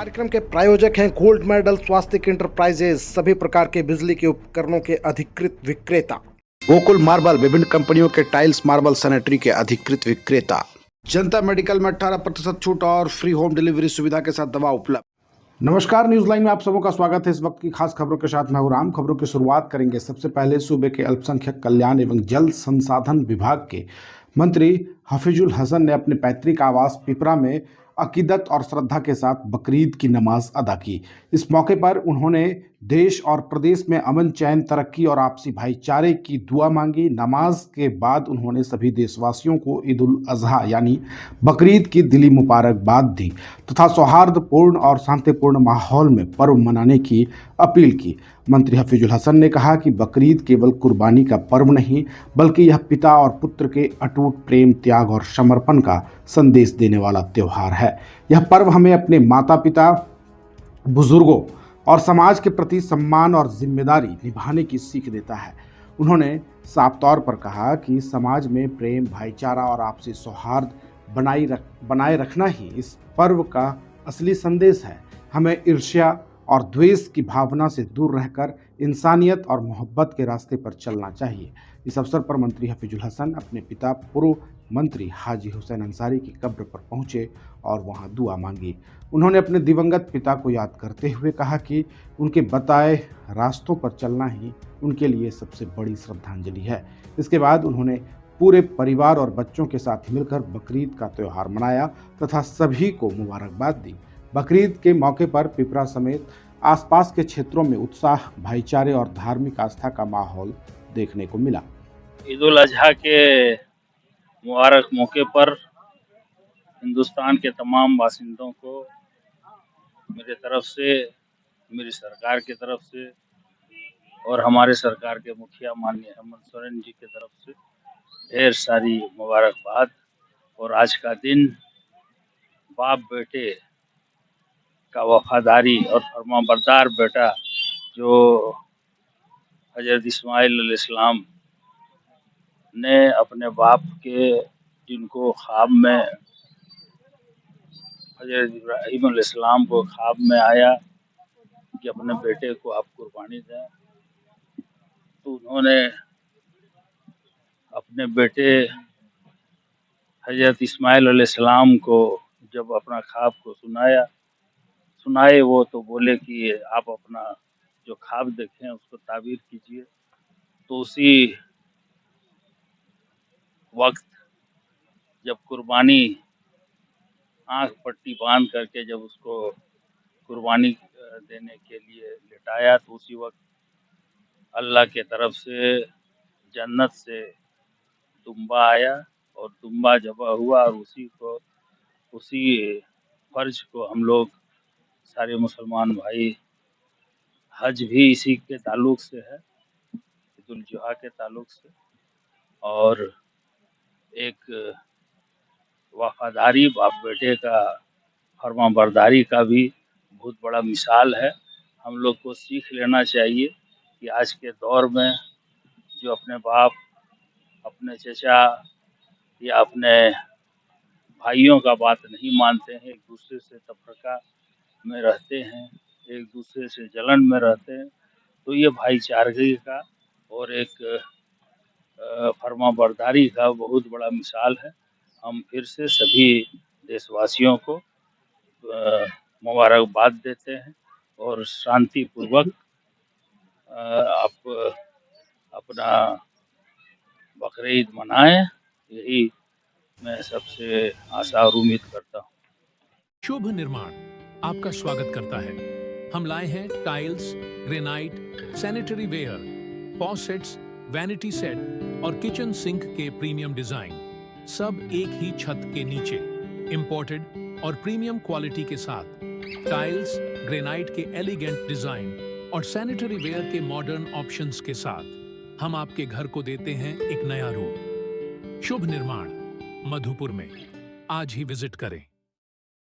कार्यक्रम के प्रायोजक हैं गोल्ड मेडल स्वास्तिक इंटरप्राइजेज, सभी प्रकार के बिजली के उपकरणों के अधिकृत विक्रेता। गोकुल मार्बल, विभिन्न कंपनियों के टाइल्स, मार्बल, सैनिटरी के अधिकृत विक्रेता। जनता मेडिकल में 18% छूट और फ्री होम डिलीवरी सुविधा के साथ दवा उपलब्ध। नमस्कार, न्यूज लाइन में आप सबों का स्वागत है। इस वक्त की खास खबरों के साथ मैं हूं राम। खबरों की शुरुआत करेंगे सबसे पहले सूबे के अल्पसंख्यक कल्याण एवं जल संसाधन विभाग के मंत्री हफीजुल हसन ने अपने पैतृक आवास पिपरा में अकीदत और श्रद्धा के साथ बकरीद की नमाज अदा की। इस मौके पर उन्होंने देश और प्रदेश में अमन, चैन, तरक्की और आपसी भाईचारे की दुआ मांगी। नमाज के बाद उन्होंने सभी देशवासियों को ईद उल अजहा यानी बकरीद की दिली मुबारकबाद दी तथा सौहार्दपूर्ण और शांतिपूर्ण माहौल में पर्व मनाने की अपील की। मंत्री हफीजुल हसन ने कहा कि बकरीद केवल कुर्बानी का पर्व नहीं, बल्कि यह पिता और पुत्र के अटूट प्रेम, त्याग और समर्पण का संदेश देने वाला त्यौहार है। यह पर्व हमें अपने माता पिता, बुजुर्गों और समाज के प्रति सम्मान और जिम्मेदारी निभाने की सीख देता है। उन्होंने साफ तौर पर कहा कि समाज में प्रेम, भाईचारा और आपसी सौहार्द बनाए रखना ही इस पर्व का असली संदेश है। हमें ईर्ष्या और द्वेष की भावना से दूर रहकर इंसानियत और मोहब्बत के रास्ते पर चलना चाहिए। इस अवसर पर मंत्री हफीजुल हसन अपने पिता पूर्व मंत्री हाजी हुसैन अंसारी की कब्र पर पहुंचे और वहां दुआ मांगी। उन्होंने अपने दिवंगत पिता को याद करते हुए कहा कि उनके बताए रास्तों पर चलना ही उनके लिए सबसे बड़ी श्रद्धांजलि है। इसके बाद उन्होंने पूरे परिवार और बच्चों के साथ मिलकर बकरीद का त्यौहार मनाया तथा सभी को मुबारकबाद दी। बकरीद के मौके पर पिपरा समेत आसपास के क्षेत्रों में उत्साह, भाईचारे और धार्मिक आस्था का माहौल देखने को मिला। ईद उल अजहा के मुबारक मौके पर हिंदुस्तान के तमाम बासिंदों को मेरे तरफ से, मेरी सरकार की तरफ से और हमारे सरकार के मुखिया माननीय हेमंत सोरेन जी की तरफ से ढेर सारी मुबारकबाद। और आज का दिन बाप बेटे का वफादारी और फरमाबरदार बेटा जो हजरत इस्माइल अलैहिस्सलाम ने अपने बाप के, जिनको ख्वाब में हजरत इब्राहीम अलैहिस्सलाम को ख्वाब में आया कि अपने बेटे को आप कुर्बानी दें, तो उन्होंने अपने बेटे हजरत इस्माइल अलैहिस्सलाम को जब अपना ख्वाब को सुनाए वो तो बोले कि आप अपना जो ख्वाब देखें उसको ताबीर कीजिए। तो उसी वक्त जब कुर्बानी आंख पट्टी बांध करके जब उसको कुर्बानी देने के लिए लिटाया, तो उसी वक्त अल्लाह के तरफ से जन्नत से दुम्बा आया और दुम्बा ज़बह हुआ और उसी फर्ज को हम लोग सारे मुसलमान भाई, हज भी इसी के ताल्लुक से है, ईद उल जुहा के ताल्लुक से, और एक वफादारी बाप बेटे का फरमाबरदारी का भी बहुत बड़ा मिसाल है। हम लोग को सीख लेना चाहिए कि आज के दौर में जो अपने बाप, अपने चचा या अपने भाइयों का बात नहीं मानते हैं, एक दूसरे से तफरका में रहते हैं, एक दूसरे से जलन में रहते हैं, तो ये भाईचारे का और एक फरमाबरदारी का बहुत बड़ा मिसाल है। हम फिर से सभी देशवासियों को मुबारकबाद देते हैं और शांतिपूर्वक आप अपना बकरीद मनाएं, यही मैं सबसे आशा और उम्मीद करता हूँ। शुभ निर्माण आपका स्वागत करता है। हम लाए हैं tiles, granite, sanitary ware, faucets, vanity set और किचन सिंक के प्रीमियम डिजाइन, सब एक ही छत के नीचे, इंपोर्टेड और प्रीमियम क्वालिटी के साथ। टाइल्स, ग्रेनाइट के एलिगेंट डिजाइन और सैनिटरी वेयर के मॉडर्न ऑप्शंस के साथ हम आपके घर को देते हैं एक नया रूप। शुभ निर्माण, मधुपुर में आज ही विजिट करें।